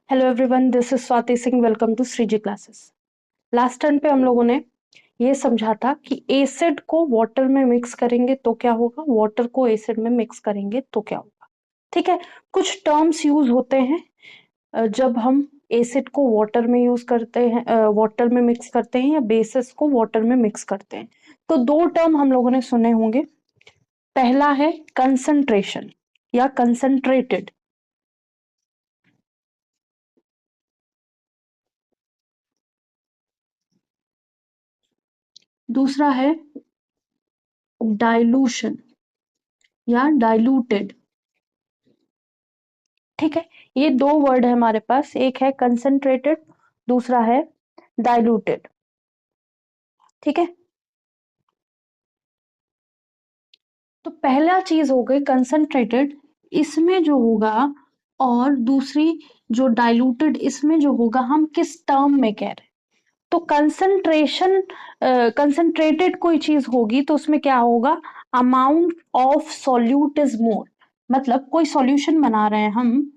Hello everyone, this is Swati Singh. Welcome to Shreeji classes. Last turn पे हम लोगों ने ये समझा था कि एसिड को वाटर में मिक्स करेंगे तो क्या होगा, वाटर को एसिड में मिक्स करेंगे तो क्या होगा। ठीक है, कुछ टर्म्स यूज होते हैं जब हम एसिड को वाटर में यूज करते हैं, वाटर में मिक्स करते हैं या बेसिस को वाटर में मिक्स करते हैं। तो दो टर्म हम लोगों ने सुने होंगे। पहला है कंसंट्रेशन या कंसंट्रेटेड, दूसरा है डाइल्यूशन या डाइल्यूटेड। ठीक है, ये दो वर्ड है हमारे पास, एक है कंसंट्रेटेड, दूसरा है डाइल्यूटेड। ठीक है, तो पहला चीज हो गई कंसंट्रेटेड, इसमें जो होगा, और दूसरी जो डाइल्यूटेड, इसमें जो होगा हम किस टर्म में कह रहे हैं। तो कंसंट्रेशन, कंसंट्रेटेड कोई चीज होगी तो उसमें क्या होगा, amount of solute is more. मतलब कोई सॉल्यूशन बना रहे हैं हम,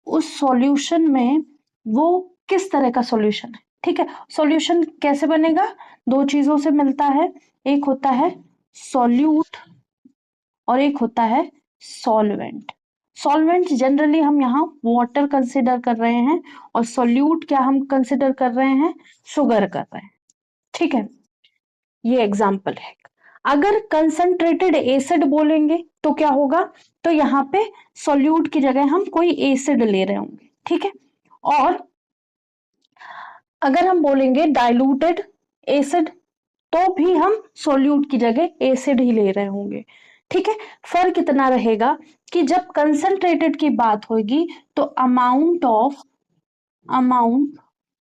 उस सॉल्यूशन में वो किस तरह का सॉल्यूशन है। ठीक है, सॉल्यूशन कैसे बनेगा, दो चीजों से मिलता है, एक होता है सॉल्यूट और एक होता है सॉल्वेंट। सॉल्वेंट जनरली हम यहाँ वाटर कंसिडर कर रहे हैं और सॉल्यूट क्या हम कंसिडर कर रहे हैं, शुगर कर रहे हैं। ठीक है, ये एग्जाम्पल है। अगर कंसंट्रेटेड एसिड बोलेंगे तो क्या होगा, तो यहाँ पे सॉल्यूट की जगह हम कोई एसिड ले रहे होंगे। ठीक है, और अगर हम बोलेंगे डाइल्यूटेड एसिड तो भी हम सॉल्यूट की जगह एसिड ही ले रहे होंगे। ठीक है, फर्क इतना रहेगा कि जब कंसंट्रेटेड की बात होगी तो amount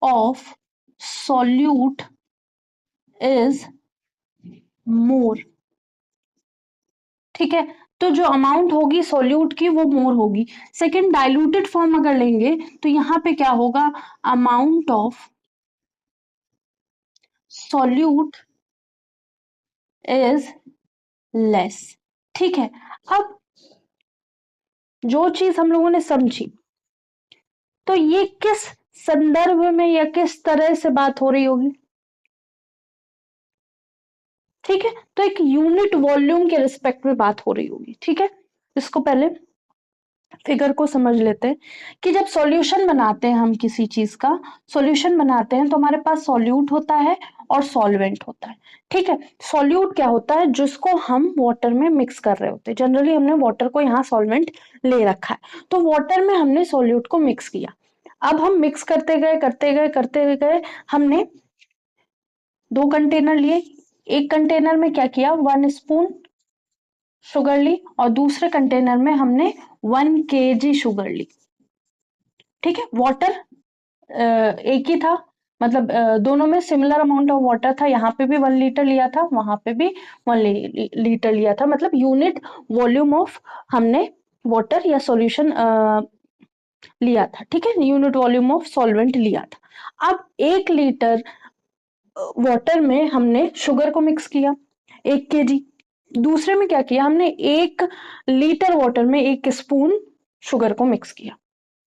of solute is more. ठीक है, तो जो अमाउंट होगी सॉल्यूट की वो मोर होगी। सेकंड, डाइल्यूटेड फॉर्म अगर लेंगे तो यहाँ पे क्या होगा, amount of solute is less. ठीक है, अब जो चीज हम लोगों ने समझी, तो ये किस संदर्भ में या किस तरह से बात हो रही होगी। ठीक है, तो एक यूनिट वॉल्यूम के रिस्पेक्ट में बात हो रही होगी। ठीक है, इसको पहले फिगर को समझ लेते हैं कि जब सॉल्यूशन बनाते हैं हम किसी चीज का, सॉल्यूशन बनाते हैं तो हमारे पास सॉल्यूट होता है और सॉल्वेंट होता है। ठीक है, सॉल्यूट क्या होता है, जिसको हम वाटर में मिक्स कर रहे होते हैं। जनरली हमने वाटर को यहाँ सॉल्वेंट ले रखा है, तो वाटर में हमने सॉल्यूट को मिक्स किया। अब हम मिक्स करते गए, हमने दो कंटेनर लिए। एक कंटेनर में क्या किया, 1 स्पून शुगर ली और दूसरे कंटेनर में हमने 1 kg शुगर ली। ठीक है, वाटर एक ही था, मतलब दोनों में सिमिलर अमाउंट ऑफ वाटर था। यहाँ पे भी 1 लीटर लिया था, वहां पे भी 1 लीटर लिया था, मतलब यूनिट वॉल्यूम ऑफ हमने वाटर या सॉल्यूशन लिया था। ठीक है, यूनिट वॉल्यूम ऑफ सॉल्वेंट लिया था। अब 1 लीटर वाटर में हमने शुगर को मिक्स किया, 1 kg। दूसरे में क्या किया हमने, 1 लीटर वाटर में 1 स्पून शुगर को मिक्स किया।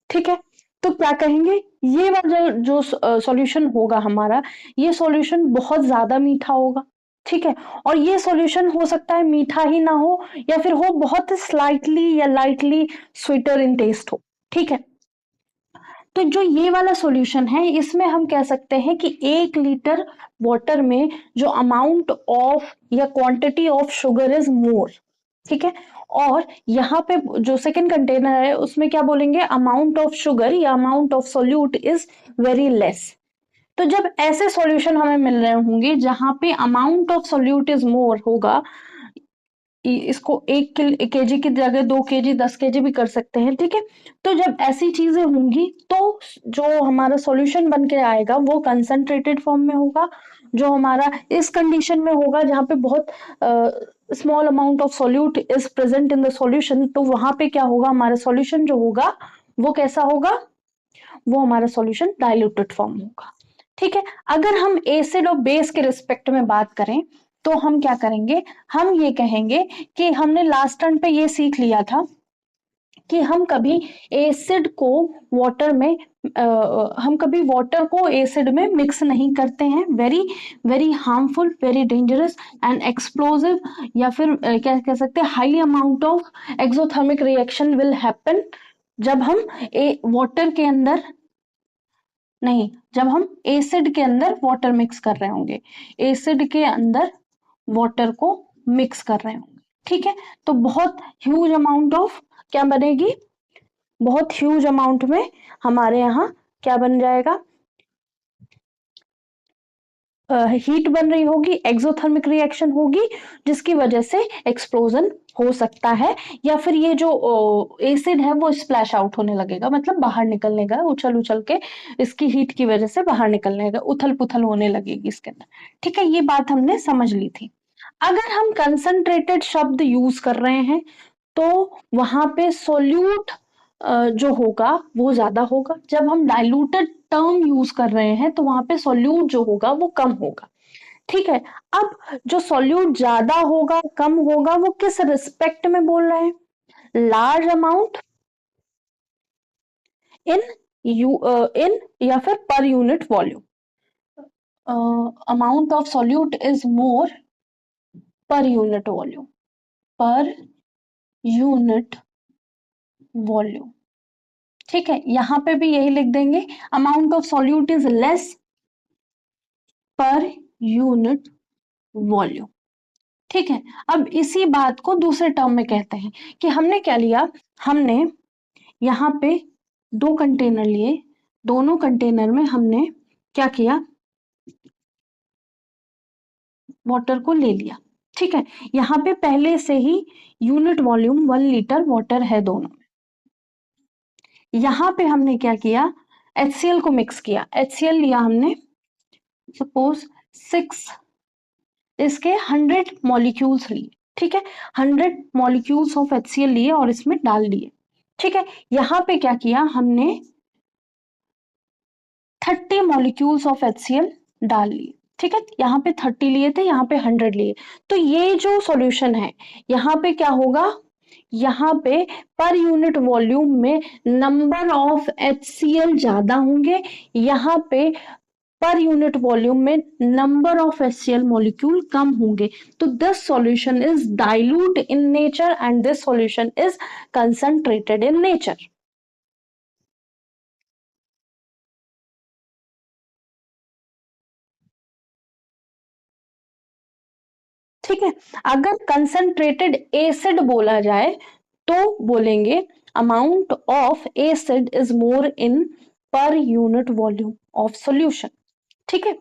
ठीक है, तो क्या कहेंगे, ये वाला जो सॉल्यूशन होगा हमारा, ये सॉल्यूशन बहुत ज्यादा मीठा होगा। ठीक है, और ये सॉल्यूशन हो सकता है मीठा ही ना हो, या फिर हो बहुत स्लाइटली या लाइटली स्वीटर इन टेस्ट हो। ठीक है, तो जो ये वाला सॉल्यूशन है, इसमें हम कह सकते हैं कि 1 लीटर वाटर में जो अमाउंट ऑफ या quantity of sugar is more. ठीक है, और यहाँ पे जो सेकंड कंटेनर है उसमें क्या बोलेंगे, अमाउंट ऑफ शुगर या amount of solute is very less. तो जब ऐसे सॉल्यूशन हमें मिल रहे होंगे जहां पे amount of solute is more होगा, इसको 1 kg की जगह 2 kg 10 kg भी कर सकते हैं। ठीक है, तो जब ऐसी चीजें होंगी तो जो हमारा सॉल्यूशन बन के आएगा वो कंसंट्रेटेड फॉर्म में होगा। जो हमारा इस कंडीशन में होगा जहाँ पे बहुत small amount of solute is present in the solution, तो वहां पे क्या होगा, हमारा सॉल्यूशन जो होगा वो कैसा होगा, वो हमारा सॉल्यूशन डाइल्यूटेड फॉर्म होगा। ठीक है, अगर हम एसिड और बेस के रिस्पेक्ट में बात करें तो हम क्या करेंगे, हम ये कहेंगे कि हमने लास्ट टर्न पे ये सीख लिया था कि हम कभी एसिड को वाटर में हम कभी वाटर को एसिड में मिक्स नहीं करते हैं। Very very harmful, very dangerous and explosive, या फिर क्या कह सकते हैं, high amount of exothermic reaction will happen जब हम वाटर के अंदर नहीं, जब हम एसिड के अंदर वाटर मिक्स कर रहे होंगे, एसिड के अंदर वाटर को मिक्स कर रहे होंगे। ठीक है, तो बहुत ह्यूज अमाउंट ऑफ क्या बनेगी, बहुत ह्यूज अमाउंट में हमारे यहाँ क्या बन जाएगा, हीट बन रही होगी, एक्सोथर्मिक रिएक्शन होगी, जिसकी वजह से एक्सप्लोजन हो सकता है, या फिर ये जो एसिड है वो स्प्लैश आउट होने लगेगा, मतलब बाहर निकलने का, उछल उछल के इसकी हीट की वजह से बाहर निकलने का, उथल पुथल होने लगेगी इसके अंदर। ठीक है, ये बात हमने समझ ली थी। अगर हम कंसंट्रेटेड शब्द यूज कर रहे हैं तो वहां पे सोल्यूट जो होगा वो ज्यादा होगा। जब हम डाइल्यूटेड टर्म यूज कर रहे हैं तो वहां पे सोल्यूट जो होगा वो कम होगा। ठीक है, अब जो सोल्यूट ज्यादा होगा कम होगा वो किस रिस्पेक्ट में बोल रहे हैं, लार्ज अमाउंट इन इन या फिर per unit volume, amount of solute is more per unit volume, per unit volume. ठीक है, यहां पे भी यही लिख देंगे, amount of solute is less per unit volume. ठीक है, अब इसी बात को दूसरे टर्म में कहते हैं कि हमने क्या लिया, हमने यहाँ पे दो कंटेनर लिए, दोनों कंटेनर में हमने क्या किया, वाटर को ले लिया। ठीक है, यहाँ पे पहले से ही यूनिट वॉल्यूम 1 लीटर वाटर है दोनों में। यहाँ पे हमने क्या किया, HCl को मिक्स किया। HCl लिया हमने, सपोज 6, इसके 100 मॉलिक्यूल्स लिए। ठीक है, 100 मॉलिक्यूल्स ऑफ HCl लिए और इसमें डाल दिए। ठीक है, यहाँ पे क्या किया हमने, 30 मॉलिक्यूल्स ऑफ HCl डाल लिए। ठीक है, यहाँ पे 30 लिए थे, यहाँ पे 100 लिए, तो ये जो सॉल्यूशन है यहाँ पे क्या होगा, यहाँ पे पर यूनिट वॉल्यूम में नंबर ऑफ HCl ज्यादा होंगे, यहाँ पे पर यूनिट वॉल्यूम में नंबर ऑफ HCl मॉलिक्यूल कम होंगे। तो this solution is dilute in nature and this solution is concentrated in nature. ठीक है, अगर कंसंट्रेटेड एसिड बोला जाए तो बोलेंगे amount of acid is more in per unit volume of solution. ठीक है,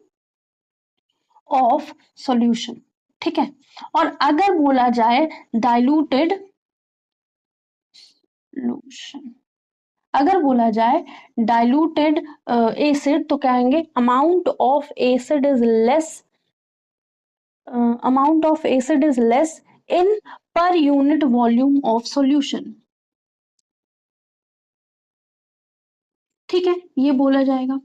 ऑफ सॉल्यूशन। ठीक है, और अगर बोला जाए डाइल्यूटेड सॉल्यूशन, अगर बोला जाए डाइल्यूटेड एसिड तो कहेंगे amount of acid is less, amount of acid is less in per unit volume of solution. ठीक है, ये बोला जाएगा।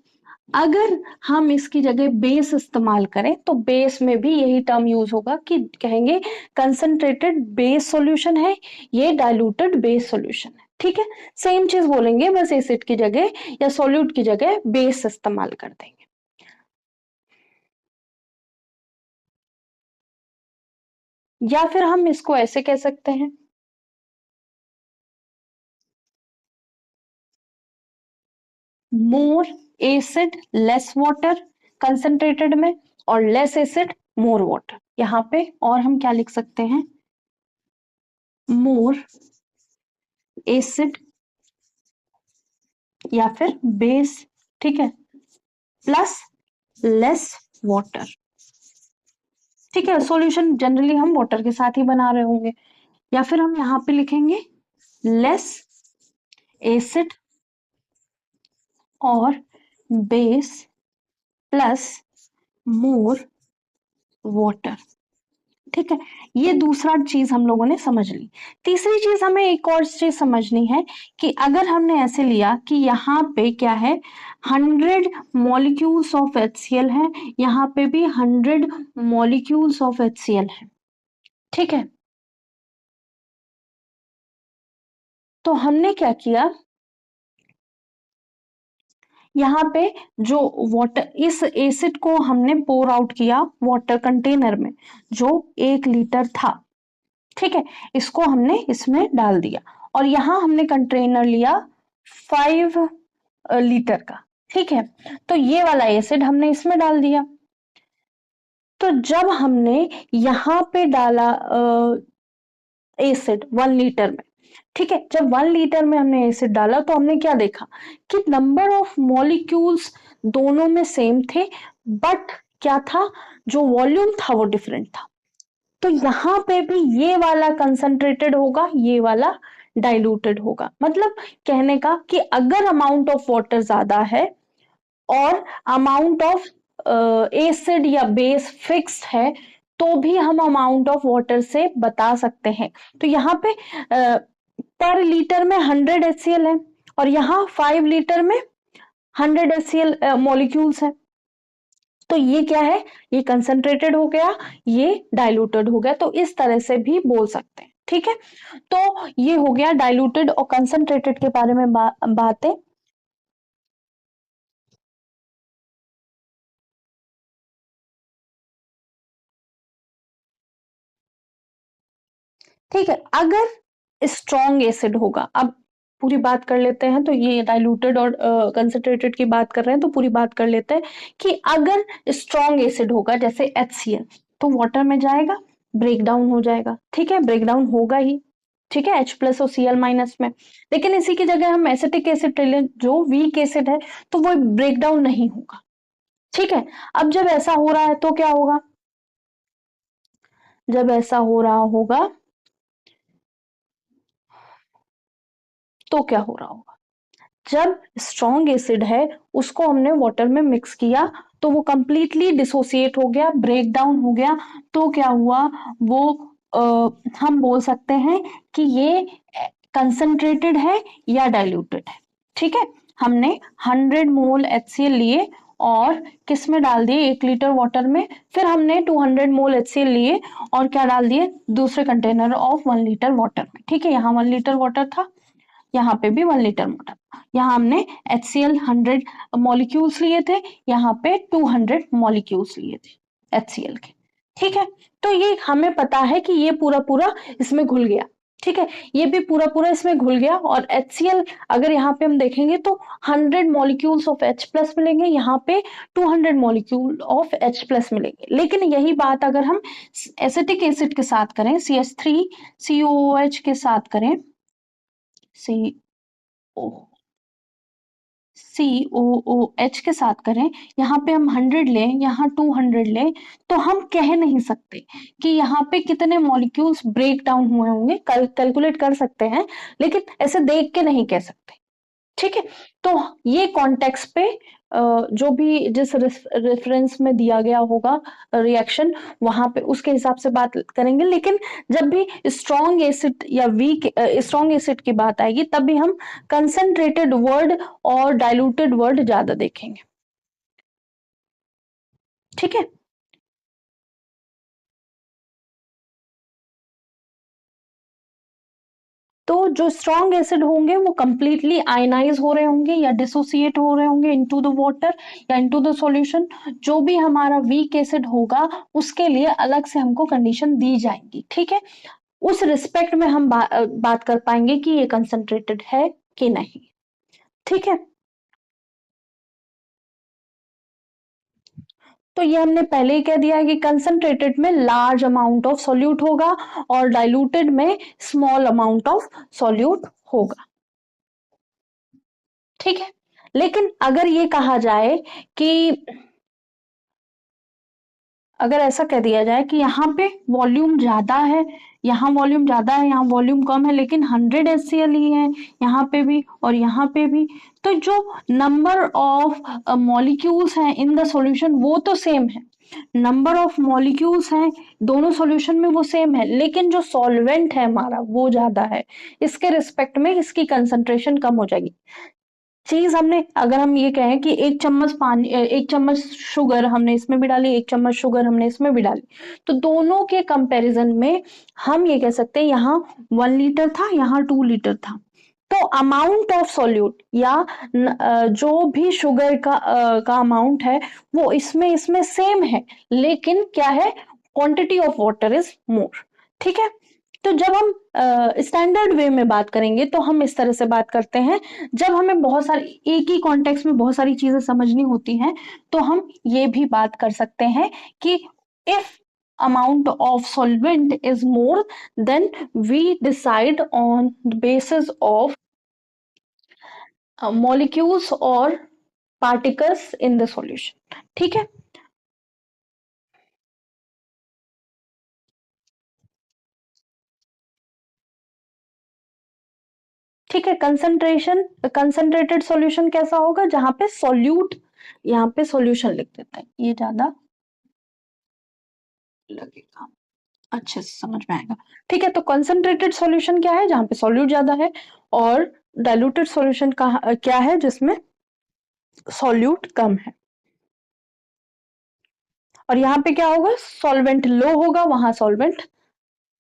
अगर हम इसकी जगह बेस इस्तेमाल करें तो बेस में भी यही टर्म यूज होगा कि कहेंगे कंसंट्रेटेड बेस सॉल्यूशन है, ये डाइल्यूटेड बेस सॉल्यूशन है। ठीक है, सेम चीज बोलेंगे, बस एसिड की जगह या सॉल्यूट की जगह बेस इस्तेमाल कर देंगे। या फिर हम इसको ऐसे कह सकते हैं, मोर एसिड लेस वाटर कंसंट्रेटेड में, और लेस एसिड मोर वाटर। यहाँ पे और हम क्या लिख सकते हैं, मोर एसिड या फिर बेस, ठीक है, प्लस लेस वाटर। ठीक है, सॉल्यूशन जनरली हम वाटर के साथ ही बना रहे होंगे, या फिर हम यहाँ पे लिखेंगे लेस एसिड और बेस प्लस मोर वाटर। ठीक है, ये दूसरा चीज हम लोगों ने समझ ली। तीसरी चीज हमें एक और चीज समझनी है कि अगर हमने ऐसे लिया कि यहाँ पे क्या है, 100 मॉलिक्यूल्स ऑफ HCl है, यहाँ पे भी 100 मॉलिक्यूल्स ऑफ HCl है। ठीक है, तो हमने क्या किया, यहाँ पे जो वाटर, इस एसिड को हमने पोर आउट किया वाटर कंटेनर में जो 1 लीटर था, ठीक है, इसको हमने इसमें डाल दिया, और यहाँ हमने कंटेनर लिया 5 लीटर का, ठीक है, तो ये वाला एसिड हमने इसमें डाल दिया। तो जब हमने यहाँ पे डाला एसिड 1 लीटर में, ठीक है, जब 1 लीटर में हमने एसिड डाला तो हमने क्या देखा कि नंबर ऑफ मॉलिक्यूल्स दोनों में सेम थे, बट क्या था, जो वॉल्यूम था वो डिफरेंट था। तो यहाँ पे भी ये वाला कंसंट्रेटेड होगा, ये वाला डाइल्यूटेड होगा। मतलब कहने का कि अगर अमाउंट ऑफ वाटर ज्यादा है और अमाउंट ऑफ एसिड या बेस फिक्स्ड है, तो भी हम अमाउंट ऑफ वाटर से बता सकते हैं। तो यहाँ पे पर लीटर में 100 HCl है, और यहाँ 5 लीटर में 100 HCl मॉलिक्यूल्स है। तो ये क्या है, ये कंसंट्रेटेड हो गया, ये डाइल्यूटेड हो गया, तो इस तरह से भी बोल सकते हैं, ठीक है। तो ये हो गया डाइल्यूटेड और कंसंट्रेटेड के बारे में बातें। ठीक है, अगर स्ट्रॉन्ग एसिड होगा, अब पूरी बात कर लेते हैं, तो ये डाइल्यूटेड और कंसंट्रेटेड की बात कर रहे हैं, तो पूरी बात कर लेते हैं कि अगर स्ट्रॉन्ग एसिड होगा जैसे HCl, तो वाटर में जाएगा, ब्रेक डाउन हो जाएगा, ठीक है, ब्रेक डाउन होगा ही, ठीक है, H+ और Cl- में। लेकिन इसी की जगह हम एसिटिक एसिड ले लें जो वीक एसिड है, तो वो ब्रेक डाउन नहीं होगा, ठीक है। अब जब ऐसा हो रहा है तो क्या होगा, जब ऐसा हो रहा होगा तो क्या हो रहा होगा, जब स्ट्रॉन्ग एसिड है उसको हमने वाटर में मिक्स किया तो वो कंप्लीटली डिसोसिएट हो गया, ब्रेक डाउन हो गया, तो क्या हुआ, वो हम बोल सकते हैं कि ये कंसंट्रेटेड है या डाइल्यूटेड है, ठीक है। हमने 100 मोल HCl लिए और किस में डाल दिए, 1 लीटर वाटर में, फिर हमने 200 मोल HCl लिए और क्या डाल दिए, दूसरे कंटेनर ऑफ 1 लीटर वाटर में, ठीक है, यहाँ 1 लीटर वाटर था, यहाँ पे भी 1 लीटर वाटर, यहाँ हमने HCl 100 मॉलिक्यूल्स लिए थे, यहाँ पे 200 मॉलिक्यूल्स लिए थे HCl के, ठीक है। तो ये हमें पता है कि ये पूरा पूरा इसमें घुल गया, ठीक है, ये भी पूरा पूरा इसमें घुल गया, और HCl अगर यहाँ पे हम देखेंगे तो 100 मॉलिक्यूल्स ऑफ H+ मिलेंगे, यहाँ पे 200 मॉलिक्यूल ऑफ H+ मिलेंगे। लेकिन यही बात अगर हम एसिटिक एसिड के साथ करें, CH3COOH के साथ करें, COOH के साथ करें, यहाँ पे हम 100 लें, यहाँ 200 लें, तो हम कह नहीं सकते कि यहाँ पे कितने मॉलिक्यूल्स ब्रेक डाउन हुए होंगे, कैलकुलेट कर सकते हैं, लेकिन ऐसे देख के नहीं कह सकते, ठीक है। तो ये कॉन्टेक्स्ट पे जो भी जिस रेफरेंस में दिया गया होगा रिएक्शन, वहां पे उसके हिसाब से बात करेंगे। लेकिन जब भी स्ट्रॉन्ग एसिड या वीक स्ट्रॉन्ग एसिड की बात आएगी, तब भी हम कंसंट्रेटेड वर्ड और डाइल्यूटेड वर्ड ज्यादा देखेंगे, ठीक है। तो जो स्ट्रॉन्ग एसिड होंगे वो कंप्लीटली आयनाइज हो रहे होंगे या डिसोसिएट हो रहे होंगे इनटू द वाटर या इनटू द सॉल्यूशन। जो भी हमारा वीक एसिड होगा उसके लिए अलग से हमको कंडीशन दी जाएंगी, ठीक है। उस रिस्पेक्ट में हम बात कर पाएंगे कि ये कंसंट्रेटेड है कि नहीं, ठीक है। तो ये हमने पहले ही कह दिया है कि कंसंट्रेटेड में लार्ज अमाउंट ऑफ सॉल्यूट होगा और डाइल्यूटेड में स्मॉल अमाउंट ऑफ सॉल्यूट होगा, ठीक है। लेकिन अगर ये कहा जाए कि अगर ऐसा कह दिया जाए कि यहाँ पे वॉल्यूम ज्यादा है, यहाँ वॉल्यूम ज्यादा है, यहाँ वॉल्यूम कम है, लेकिन 100 HCl ही है यहाँ पे भी और यहाँ पे भी, तो जो नंबर ऑफ मॉलिक्यूल्स हैं इन द सॉल्यूशन वो तो सेम है, नंबर ऑफ मॉलिक्यूल्स हैं दोनों सॉल्यूशन में वो सेम है, लेकिन जो सॉल्वेंट है हमारा वो ज्यादा है, इसके रिस्पेक्ट में इसकी कंसंट्रेशन कम हो जाएगी। चीज हमने, अगर हम ये कहें कि 1 चम्मच पानी 1 चम्मच शुगर हमने इसमें भी डाली, 1 चम्मच शुगर हमने इसमें भी डाली, तो दोनों के कंपैरिजन में हम ये कह सकते हैं यहाँ 1 लीटर था, यहाँ 2 लीटर था, तो अमाउंट ऑफ सॉल्यूट या जो भी शुगर का अमाउंट है वो इसमें सेम है, लेकिन क्या है, quantity of water is more. ठीक है, तो जब हम स्टैंडर्ड वे में बात करेंगे तो हम इस तरह से बात करते हैं, जब हमें बहुत सारी एक ही कॉन्टेक्स्ट में बहुत सारी चीजें समझनी होती हैं तो हम ये भी बात कर सकते हैं कि if amount of solvent is more, then we decide on the basis of molecules or particles in the solution। ठीक है, ठीक है। कंसंट्रेशन, कंसंट्रेटेड सॉल्यूशन कैसा होगा, जहां पे सॉल्यूट, यहाँ पे सॉल्यूशन लिख देते हैं, ये ज्यादा लगेगा, अच्छे से समझ में आएगा। ठीक है, तो कंसंट्रेटेड सॉल्यूशन क्या है, जहां पे सॉल्यूट ज्यादा है, और डाइल्यूटेड सॉल्यूशन का क्या है, जिसमें सॉल्यूट कम है। और यहाँ पे क्या होगा, सॉल्वेंट लो होगा, वहां सॉल्वेंट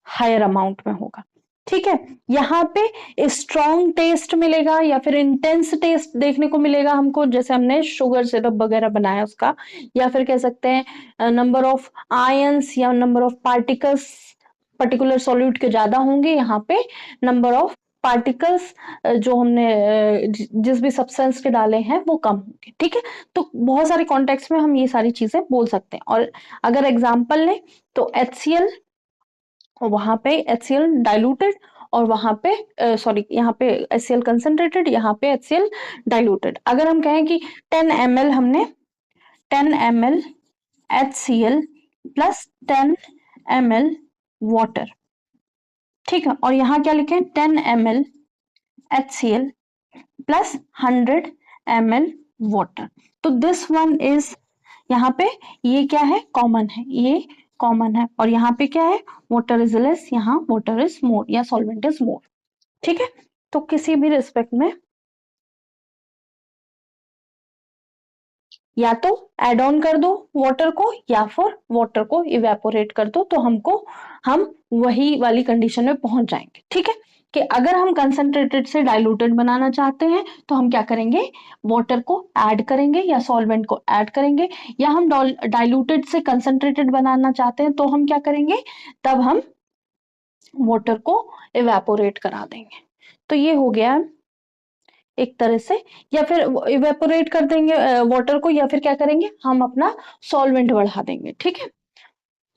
हायर अमाउंट में होगा। ठीक है, यहाँ पे स्ट्रॉन्ग टेस्ट मिलेगा या फिर इंटेंस टेस्ट देखने को मिलेगा हमको, जैसे हमने शुगर सिरप वगैरह बनाया उसका, या फिर कह सकते हैं नंबर ऑफ आयंस या number of particles particular solute के ज्यादा होंगे, यहाँ पे नंबर ऑफ पार्टिकल्स जो हमने जिस भी सब्सटेंस के डाले हैं वो कम होंगे। ठीक है, तो बहुत सारे कॉन्टेक्स्ट में हम ये सारी चीजें बोल सकते हैं। और अगर एग्जाम्पल लें तो HCl, और वहां पे HCl डाइल्यूटेड, और वहां पे सॉरी यहाँ पे HCl कंसंट्रेटेड, यहाँ पे HCl डाइल्यूटेड। अगर हम कहें कि 10 ml हमने 10 ml HCl plus 10 ml water, ठीक है, और यहाँ क्या लिखे, 10 ml HCl plus 100 ml water. तो दिस वन इज, यहाँ पे ये क्या है, कॉमन है, ये कॉमन है, और यहाँ पे क्या है, वाटर इज लेस, यहाँ वाटर इज मोर या सॉल्वेंट इज मोर। ठीक है, तो किसी भी रिस्पेक्ट में या तो एड ऑन कर दो वाटर को, या फिर वाटर को इवेपोरेट कर दो, तो हम वही वाली कंडीशन में पहुंच जाएंगे। ठीक है, कि अगर हम कंसंट्रेटेड से डाइल्यूटेड बनाना चाहते हैं तो हम क्या करेंगे, वाटर को ऐड करेंगे या सॉल्वेंट को ऐड करेंगे, या हम डाइल्यूटेड से कंसंट्रेटेड बनाना चाहते हैं तो हम क्या करेंगे, तब हम वाटर को इवेपोरेट करा देंगे। तो ये हो गया एक तरह से, या फिर इवेपोरेट कर देंगे वाटर को, या फिर क्या करेंगे, हम अपना सॉल्वेंट बढ़ा देंगे। ठीक है,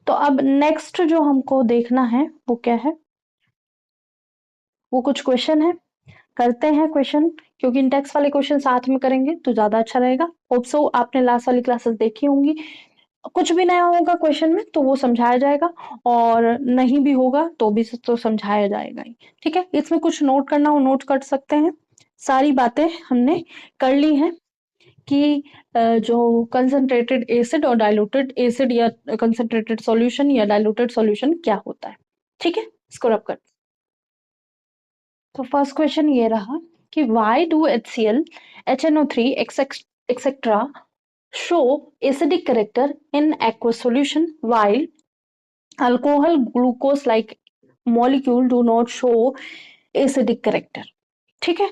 तो अब नेक्स्ट जो हमको देखना है वो क्या है, वो कुछ क्वेश्चन है, करते हैं क्वेश्चन, क्योंकि इंटेक्स वाले क्वेश्चन साथ में करेंगे तो ज्यादा अच्छा रहेगा। होप सो आपने लास्ट वाली क्लासेस देखी होंगी, कुछ भी नया होगा क्वेश्चन में तो वो समझाया जाएगा, और नहीं भी होगा तो भी तो समझाया जाएगा ही। ठीक है, इसमें कुछ नोट करना हो नोट कर सकते हैं, सारी बातें हमने कर ली हैं कि जो कंसंट्रेटेड एसिड और डाइल्यूटेड एसिड या कंसंट्रेटेड सॉल्यूशन या डाइल्यूटेड सॉल्यूशन क्या होता है। ठीक है, इसको रब कर। तो फर्स्ट क्वेश्चन ये रहा कि why do HCl, HNO3 etc show acidic character in aqueous solution while alcohol glucose like molecule do not show acidic character। ठीक है,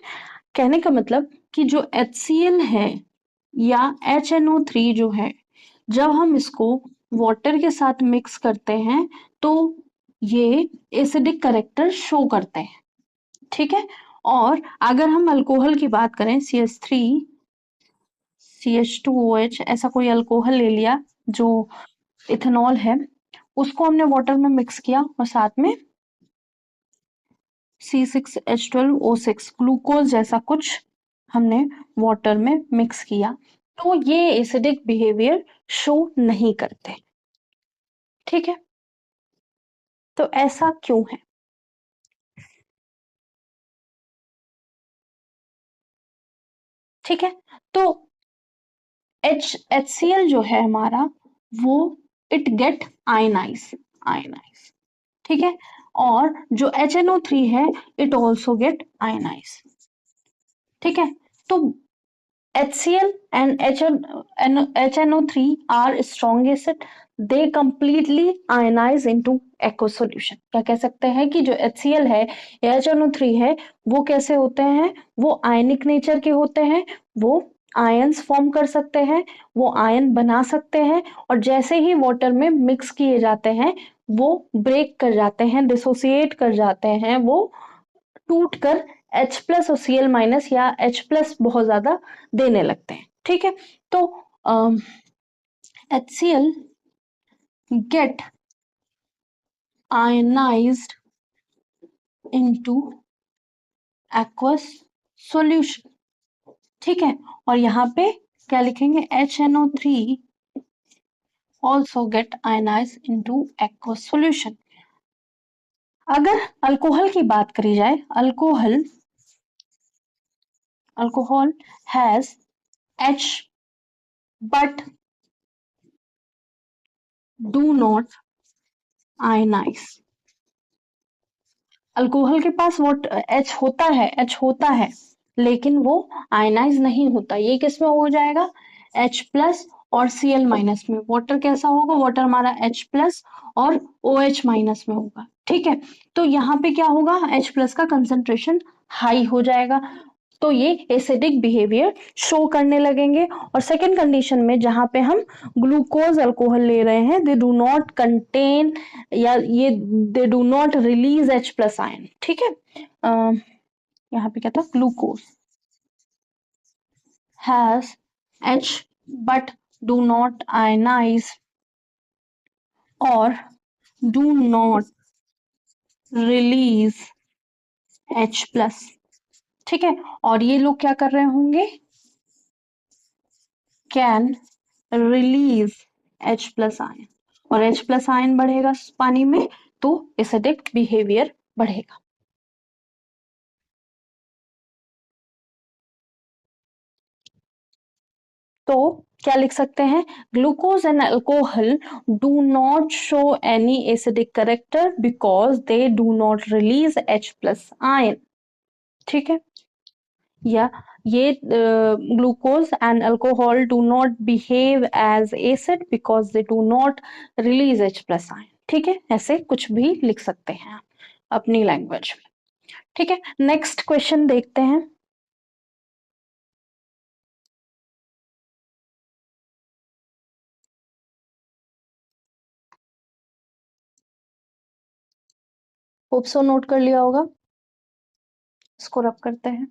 कहने का मतलब कि जो HCl है या HNO3 जो है, जब हम इसको वाटर के साथ मिक्स करते हैं तो ये एसिडिक करेक्टर शो करते हैं। ठीक है, और अगर हम अल्कोहल की बात करें, CH3 CH2OH ऐसा कोई अल्कोहल ले लिया जो इथेनॉल है, उसको हमने वाटर में मिक्स किया और साथ में C6H12O6 ग्लूकोज जैसा कुछ हमने वाटर में मिक्स किया, तो ये एसिडिक बिहेवियर शो नहीं करते। ठीक है, तो ऐसा क्यों है। ठीक है, तो HCl जो है हमारा, वो इट गेट आयनाइज। ठीक है, और जो HNO3 है, इट ऑल्सो गेट आयनाइज। ठीक है, तो HCl and HNO3 are strong acid. They completely ionize into aqueous solution. क्या कह सकते हैं कि जो HCl है या HNO3 है वो कैसे होते हैं, वो आयनिक नेचर के होते हैं, वो आयंस फॉर्म कर सकते हैं, वो आयन बना सकते हैं और जैसे ही वाटर में मिक्स किए जाते हैं वो ब्रेक कर जाते हैं, डिसोसिएट कर जाते हैं, वो टूट कर H प्लस और Cl माइनस या H प्लस बहुत ज्यादा देने लगते हैं। ठीक है, तो HCl get ionized into aqueous solution। ठीक है, और यहाँ पे क्या लिखेंगे, HNO3 also get ionized into aqueous solution। अगर अल्कोहल की बात करी जाए, alcohol has H but do not ionize। Alcohol के पास वो H होता है लेकिन वो आयनाइज नहीं होता। ये किस में हो जाएगा, H प्लस और Cl माइनस में। वाटर कैसा होगा, वाटर हमारा H प्लस और OH माइनस में होगा। ठीक है, तो यहाँ पे क्या होगा, H प्लस का कंसेंट्रेशन हाई हो जाएगा, तो ये एसिडिक बिहेवियर शो करने लगेंगे। और सेकेंड कंडीशन में जहां पे हम ग्लूकोज अल्कोहल ले रहे हैं, दे डू नॉट कंटेन या ये they do not release H plus ion. ठीक है, यहाँ पे क्या था, glucose has H but do not ionise और do not release H plus. ठीक है, और ये लोग क्या कर रहे होंगे, can release H plus ion, और H प्लस आयन बढ़ेगा पानी में तो एसिडिक बिहेवियर बढ़ेगा। तो क्या लिख सकते हैं, glucose and alcohol do not show any acidic character because they do not release H plus ion. ठीक है, या ये glucose and alcohol do not behave as acid because they do not release H plus ion. ठीक है, ऐसे कुछ भी लिख सकते हैं आप अपनी लैंग्वेज में। ठीक है, नेक्स्ट क्वेश्चन देखते हैं। होप सो नोट कर लिया होगा, इसको रब करते हैं।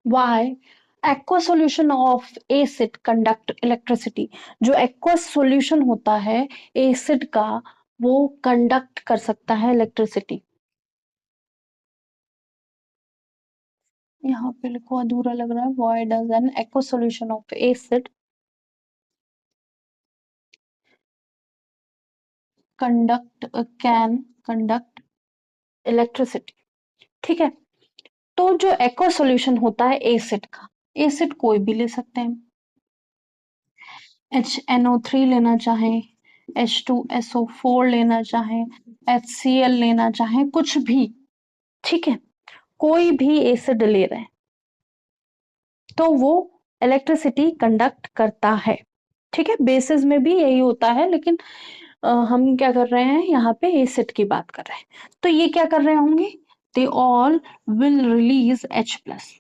Why aqueous solution of acid conduct electricity। जो aqueous solution होता है एसिड का वो कंडक्ट कर सकता है इलेक्ट्रिसिटी। यहाँ पे लिखो, अधूरा लग रहा है, why does an aqueous solution of acid can conduct electricity। ठीक है, तो जो aqueous solution होता है एसिड का, एसिड कोई भी ले सकते हैं, HNO3 लेना चाहें, H2SO4 लेना चाहें, HCl लेना चाहें, कुछ भी। ठीक है, कोई भी एसिड ले रहे हैं तो वो इलेक्ट्रिसिटी कंडक्ट करता है। ठीक है, बेसिस में भी यही होता है, लेकिन हम क्या कर रहे हैं, यहाँ पे एसिड की बात कर रहे हैं। तो ये क्या कर रहे होंगे, they all will release H plus.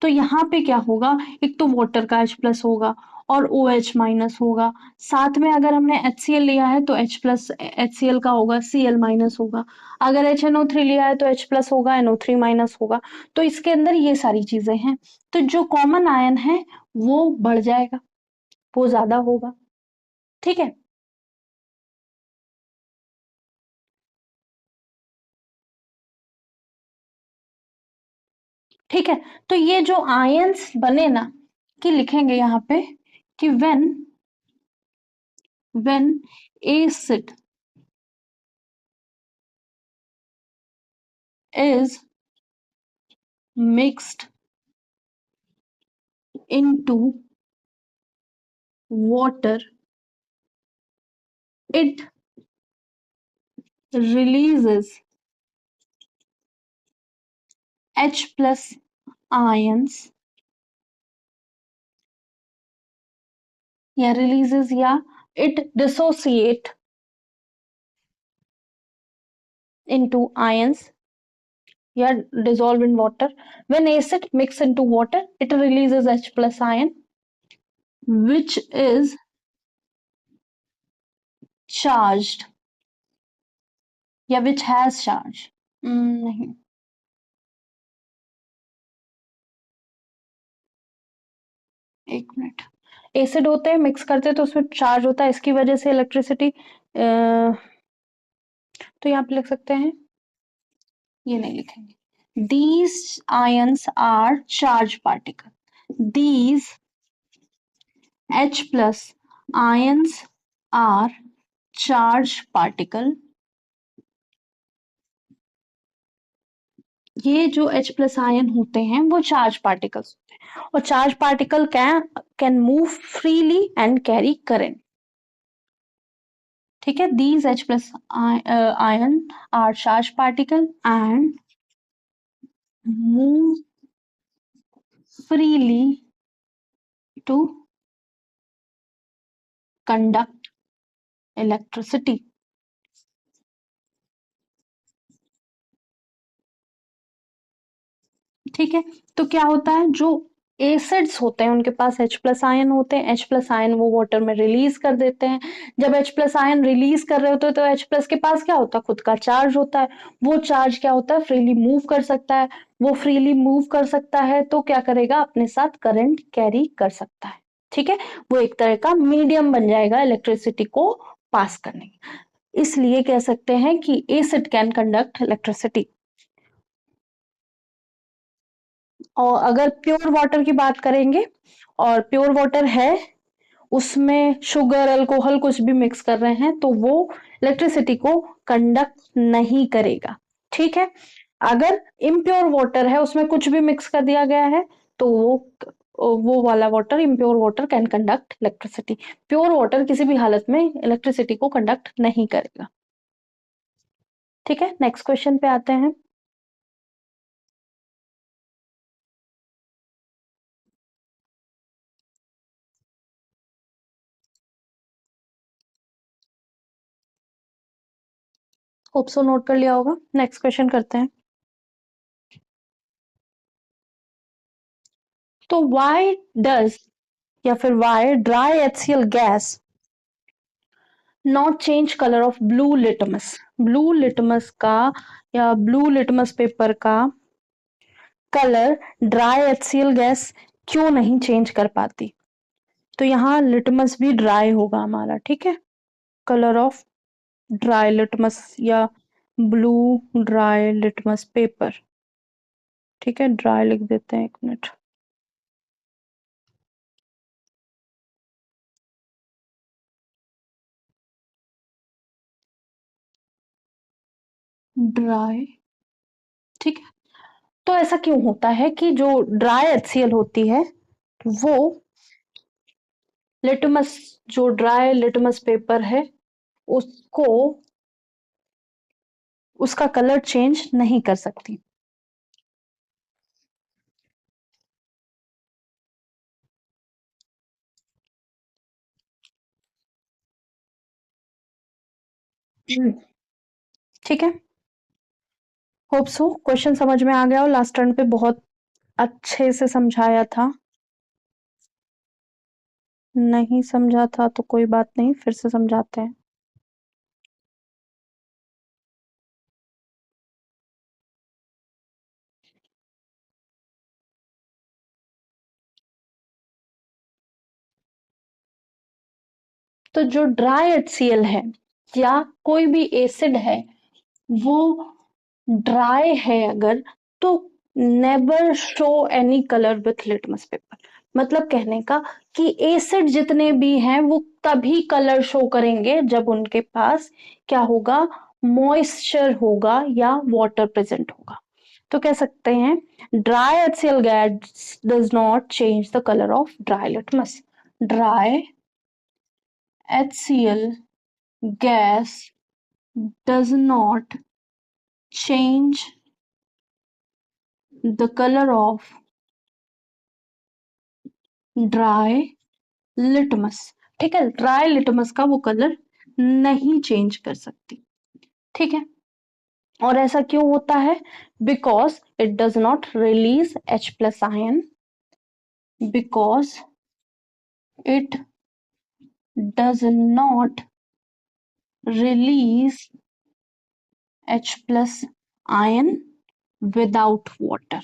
तो यहाँ पे क्या होगा, एक तो वाटर का H प्लस होगा और OH माइनस होगा, साथ में अगर हमने HCl लिया है तो H प्लस HCl का होगा, Cl माइनस होगा, अगर HNO3 लिया है तो H प्लस होगा, NO3 माइनस होगा। तो इसके अंदर ये सारी चीजें हैं, तो जो कॉमन आयन है वो बढ़ जाएगा, वो ज्यादा होगा। ठीक है, ठीक है, तो ये जो आयंस बने ना, कि लिखेंगे यहाँ पे कि when acid is mixed into water, it releases H plus ions या releases या it dissociate into ions या dissolve in water. When acid mix into water, it releases H plus ion, which is charged या which has charge. नहीं, एक minute. Acid होते हैं, mix करते हैं तो उसमें चार्ज होता है, इसकी वजह से इलेक्ट्रिसिटी, तो यहाँ पे लिख सकते हैं, ये नहीं लिखेंगे। These ions are charged particle. These H plus ions are charged particle. ये जो H प्लस आयन होते हैं वो चार्ज पार्टिकल्स होते हैं, और charge particle can move freely and carry current. ठीक है, these H plus ion are charge particle and move freely to conduct electricity. ठीक है, तो क्या होता है, जो एसिड्स होते हैं उनके पास H प्लस आयन होते हैं, H प्लस आयन वो वाटर में रिलीज कर देते हैं। जब H प्लस आयन रिलीज कर रहे होते हैं तो H प्लस के पास क्या होता है, खुद का चार्ज होता है। वो चार्ज क्या होता है, फ्रीली मूव कर सकता है। वो फ्रीली मूव कर सकता है तो क्या करेगा, अपने साथ करंट कैरी कर सकता है। ठीक है, वो एक तरह का मीडियम बन जाएगा इलेक्ट्रिसिटी को पास करने। इसलिए कह सकते हैं कि एसिड कैन कंडक्ट इलेक्ट्रिसिटी। और अगर प्योर वाटर की बात करेंगे, और प्योर वाटर है, उसमें शुगर अल्कोहल कुछ भी मिक्स कर रहे हैं तो वो इलेक्ट्रिसिटी को कंडक्ट नहीं करेगा। ठीक है, अगर इम्प्योर वाटर है, उसमें कुछ भी मिक्स कर दिया गया है, तो वो वाला water, impure water can conduct electricity. Pure water किसी भी हालत में इलेक्ट्रिसिटी को कंडक्ट नहीं करेगा। ठीक है, नेक्स्ट क्वेश्चन पे आते हैं। होप सो नोट कर लिया होगा। नेक्स्ट क्वेश्चन करते हैं। तो व्हाई डज या फिर why dry HCl gas not change colour of blue litmus. Blue litmus का या ब्लू लिटमस पेपर का कलर ड्राई HCl गैस क्यों नहीं चेंज कर पाती। तो यहाँ लिटमस भी ड्राई होगा हमारा। ठीक है, कलर ऑफ ड्राई लिटमस या ब्लू ड्राई लिटमस पेपर। ठीक है, ड्राई लिख देते हैं, एक मिनट। ड्राई। ठीक है, तो ऐसा क्यों होता है कि जो ड्राई HCl होती है वो लिटमस, जो ड्राई लिटमस पेपर है उसको, उसका कलर चेंज नहीं कर सकती। ठीक है, होप सो क्वेश्चन समझ में आ गया और लास्ट टर्न पे बहुत अच्छे से समझाया था। नहीं समझा था तो कोई बात नहीं, फिर से समझाते हैं। तो जो ड्राई HCl है या कोई भी एसिड है, वो ड्राई है अगर, तो never show any colour with litmus paper. मतलब कहने का कि एसिड जितने भी हैं वो तभी कलर शो करेंगे जब उनके पास क्या होगा, मॉइस्चर होगा या वाटर प्रेजेंट होगा। तो कह सकते हैं dry HCl gas does not change the colour of dry litmus. Dry HCl gas does not change the colour of dry litmus, ठीक है, ड्राई लिटमस का वो कलर नहीं चेंज कर सकती, ठीक है। और ऐसा क्यों होता है? Because it does not release H plus ion, because it does not release H plus ion without water,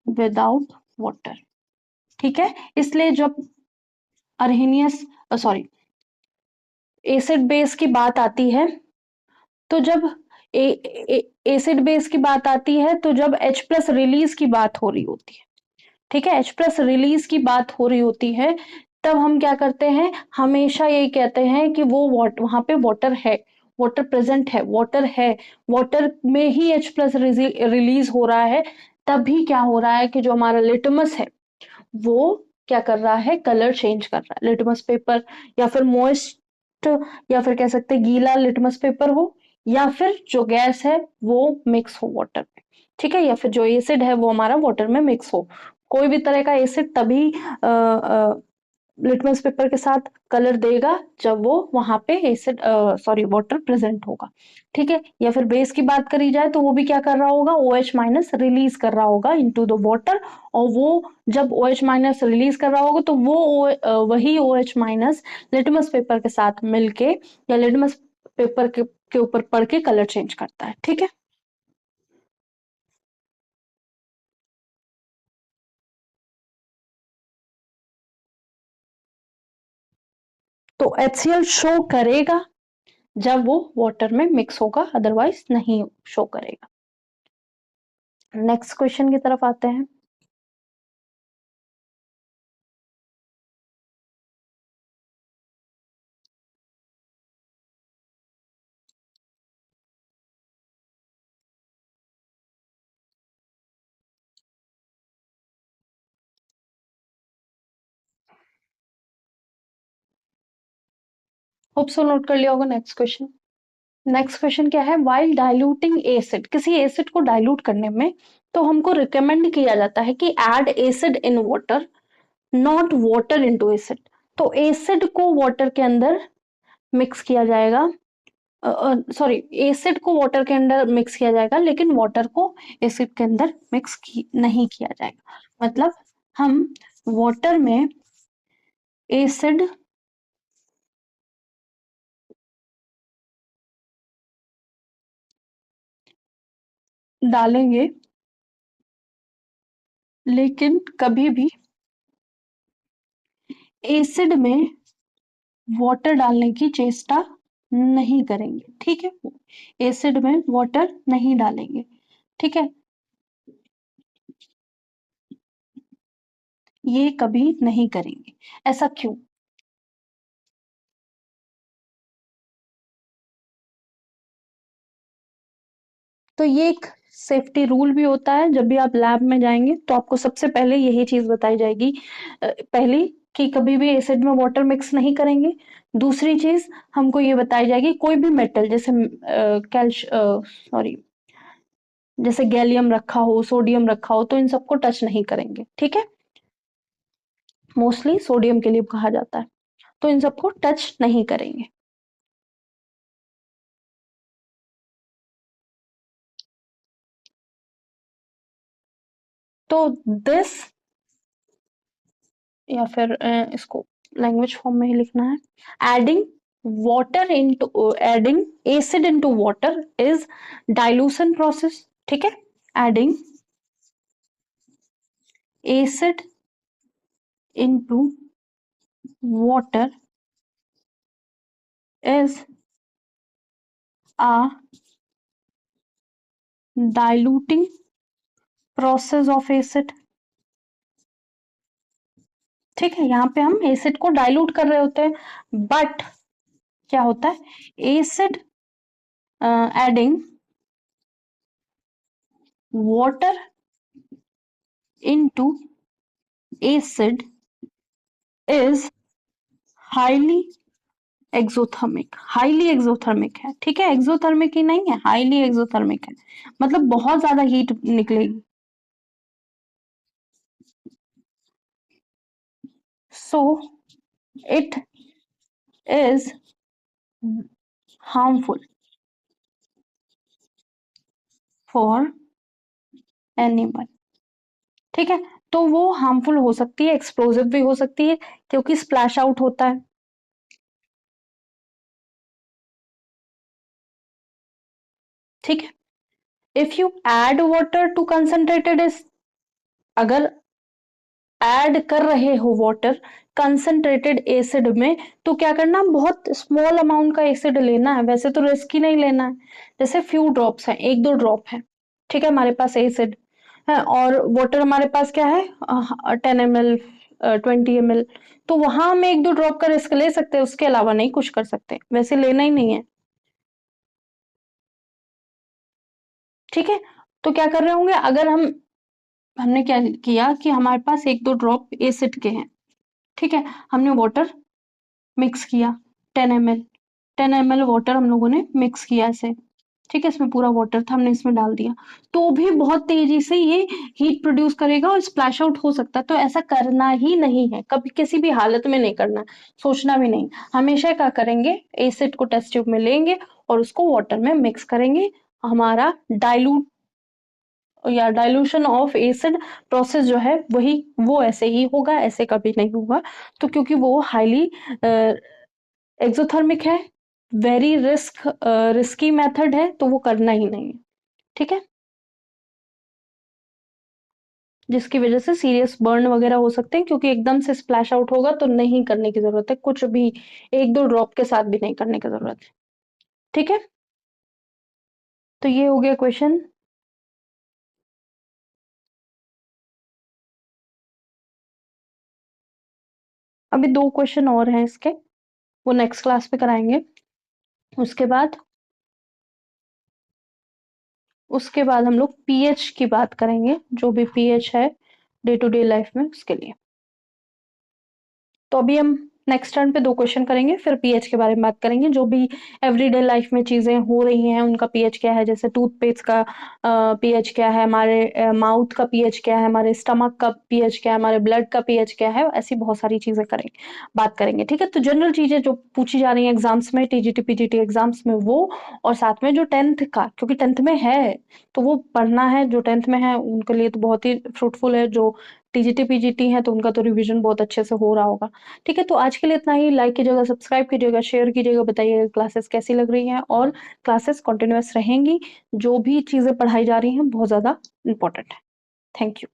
without water, ठीक है। इसलिए जब अर्हेनियस सॉरी एसिड बेस की बात आती है, तो जब एसिड बेस की बात आती है, तो जब H प्लस रिलीज की बात हो रही होती है, ठीक है, H प्लस रिलीज की बात हो रही होती है, तब हम क्या करते हैं, हमेशा यही कहते हैं कि वो वहां पे वाटर है, वाटर प्रेजेंट है, वाटर है, वाटर में ही H प्लस रिलीज हो रहा है। तभी क्या हो रहा है कि जो हमारा लिटमस है वो क्या कर रहा है, कलर चेंज कर रहा है। लिटमस पेपर या फिर मॉइस्ट, या फिर कह सकते हैं गीला लिटमस पेपर हो, या फिर जो गैस है वो मिक्स हो वाटर में, ठीक है, या फिर जो एसिड है वो हमारा वाटर में मिक्स हो। कोई भी तरह का एसिड तभी लिटमस पेपर के साथ कलर देगा जब वो वहां पे एसिड सॉरी वाटर प्रेजेंट होगा, ठीक है। या फिर बेस की बात करी जाए तो वो भी क्या कर रहा होगा, OH माइनस रिलीज कर रहा होगा इनटू द वाटर, और वो जब OH माइनस रिलीज कर रहा होगा तो वो वही OH माइनस लिटमस पेपर के साथ मिलके या लिटमस पेपर के ऊपर पड़ के कलर चेंज करता है, ठीक है। तो HCl शो करेगा जब वो वाटर में मिक्स होगा, अदरवाइज नहीं शो करेगा। नेक्स्ट क्वेश्चन की तरफ आते हैं। होप सो नोट कर लिया होगा नेक्स्ट क्वेश्चन। नेक्स्ट क्वेश्चन क्या है, वाइल डाइल्यूटिंग एसिड, किसी एसिड को डाइल्यूट करने में तो हमको रिकमेंड किया जाता है कि add acid in water, not water into acid. तो एसिड को वाटर के अंदर मिक्स किया जाएगा, सॉरी एसिड को वाटर के अंदर मिक्स किया जाएगा, लेकिन वाटर को एसिड के अंदर नहीं किया जाएगा। मतलब हम वाटर में एसिड डालेंगे, लेकिन कभी भी एसिड में वाटर डालने की चेष्टा नहीं करेंगे, ठीक है। एसिड में वाटर नहीं डालेंगे, ठीक है, ये कभी नहीं करेंगे। ऐसा क्यों? तो ये एक सेफ्टी रूल भी होता है, जब भी आप लैब में जाएंगे तो आपको सबसे पहले यही चीज बताई जाएगी, पहली कि कभी भी एसिड में वाटर मिक्स नहीं करेंगे। दूसरी चीज हमको ये बताई जाएगी, कोई भी मेटल जैसे कैल्श सॉरी जैसे गैलियम रखा हो, सोडियम रखा हो, तो इन सबको टच नहीं करेंगे, ठीक है। मोस्टली सोडियम के लिए कहा जाता है, तो इन सबको टच नहीं करेंगे। तो दिस, या फिर इसको लैंग्वेज फॉर्म में ही लिखना है, adding water into adding acid into water is dilution process, ठीक है। Adding acid into water is a diluting process of acid, ठीक है। यहाँ पे हम एसिड को डाइल्यूट कर रहे होते हैं, बट क्या होता है, acid adding water into acid is highly exothermic, highly exothermic है, ठीक है। एक्सोथर्मिक ही नहीं है, हाईली एक्सोथर्मिक है, मतलब बहुत ज्यादा हीट निकलेगी, So it is harmful for anyone। ठीक है, तो वो हार्मफुल हो सकती है, एक्सप्लोसिव भी हो सकती है क्योंकि स्प्लैश आउट होता है। ठीक है, if you add water to concentrated is, अगर ऐड कर रहे हो वाटर कंसंट्रेटेड एसिड में, तो क्या करना, बहुत स्मॉल अमाउंट का एसिड लेना है, वैसे तो रिस्क ही नहीं लेना है। जैसे फ्यू ड्रॉप्स है, 1-2 ड्रॉप है, ठीक है, हमारे पास एसिड है और वाटर हमारे पास क्या है 10 ml 20 ml, तो वहां हम 1-2 ड्रॉप का रिस्क ले सकते हैं, उसके अलावा नहीं कुछ कर सकते, वैसे लेना ही नहीं है। ठीक है, तो क्या कर रहे होंगे, अगर हमने क्या किया कि हमारे पास 1-2 ड्रॉप एसिड के हैं, ठीक है, हमने वाटर मिक्स किया 10 ml, 10 ml वाटर हम लोगों ने मिक्स किया ऐसे, ठीक है, इसमें पूरा वाटर था, हमने इसमें डाल दिया, तो भी बहुत तेजी से ये हीट प्रोड्यूस करेगा और स्प्लैश आउट हो सकता है। तो ऐसा करना ही नहीं है, कभी किसी भी हालत में नहीं करना, सोचना भी नहीं। हमेशा क्या करेंगे, एसिड को टेस्ट ट्यूब में लेंगे और उसको वाटर में मिक्स करेंगे। हमारा डाइल्यूट या डाइल्यूशन ऑफ एसिड प्रोसेस जो है वही वो ऐसे ही होगा, ऐसे कभी नहीं होगा। तो क्योंकि वो हाईली एक्सोथर्मिक है, वेरी रिस्की मेथड है, तो वो करना ही नहीं है। ठीक है, जिसकी वजह से सीरियस बर्न वगैरह हो सकते हैं, क्योंकि एकदम से स्प्लैश आउट होगा तो नहीं करने की जरूरत है, कुछ भी 1-2 ड्रॉप के साथ भी नहीं करने की जरूरत है। ठीक है, तो ये हो गया क्वेश्चन। अभी 2 क्वेश्चन और हैं इसके, वो नेक्स्ट क्लास पे कराएंगे। उसके बाद हम लोग पीएच की बात करेंगे, जो भी पीएच है डे टू डे लाइफ में उसके लिए। तो अभी हम नेक्स्ट टर्न पे 2 क्वेश्चन करेंगे, फिर पीएच के बारे में बात करेंगे, जो भी एवरीडे लाइफ में चीजें हो रही हैं उनका पीएच क्या है, जैसे टूथपेस्ट का पीएच क्या है, हमारे माउथ का पीएच क्या है, हमारे स्टमक का पीएच क्या है, हमारे ब्लड का पीएच क्या है, ऐसी बहुत सारी चीजें करेंगे, बात करेंगे। ठीक है, तो जनरल चीजें जो पूछी जा रही है एग्जाम्स में, टीजीटी पीजीटी एग्जाम्स में, वो और साथ में जो 10th का, क्योंकि 10th में है तो वो पढ़ना है, जो 10th में है उनके लिए तो बहुत ही फ्रूटफुल है, जो टीजीटी पीजीटी है तो उनका तो रिवीजन बहुत अच्छे से हो रहा होगा। ठीक है, तो आज के लिए इतना ही। लाइक कीजिएगा, सब्सक्राइब कीजिएगा, शेयर कीजिएगा, बताइएगा क्लासेस कैसी लग रही हैं, और क्लासेस कंटिन्यूअस रहेंगी, जो भी चीजें पढ़ाई जा रही हैं बहुत ज्यादा इंपॉर्टेंट है। Thank you.